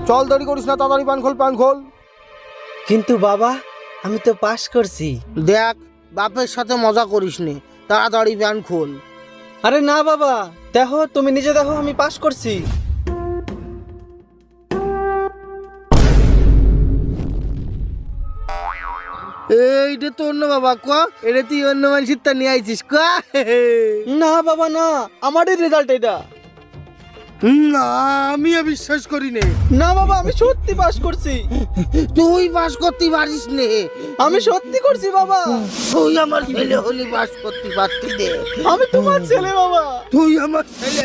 চল, দেরি করিস না, তাড়াতাড়ি প্যান খোল। কিন্তু বাবা, আমি তো পাস করছি। দেখ, বাপের সাথে মজা করিস নে, তাড়াতাড়ি প্যান খোল। আরে না বাবা, দেখো, তুমি নিজে দেখো আমি পাস করছি। এইটা তো অন্য বাবা, কোয়া এটা তুই অন্য মানুষের তা নিয়ে আইছিস, কোয়া। না বাবা না, আমারই রেজাল্ট এটা। না, আমিও বিশ্বাস করি নে। না বাবা, আমি সত্যি পাস করছি। তুই পাস করতে পারিস নে। আমি সত্যি করছি বাবা। তুই আমার ছেলে হলি পাস করতে পারতি দে। আমি তোমার ছেলে বাবা। তুই আমার ছেলে।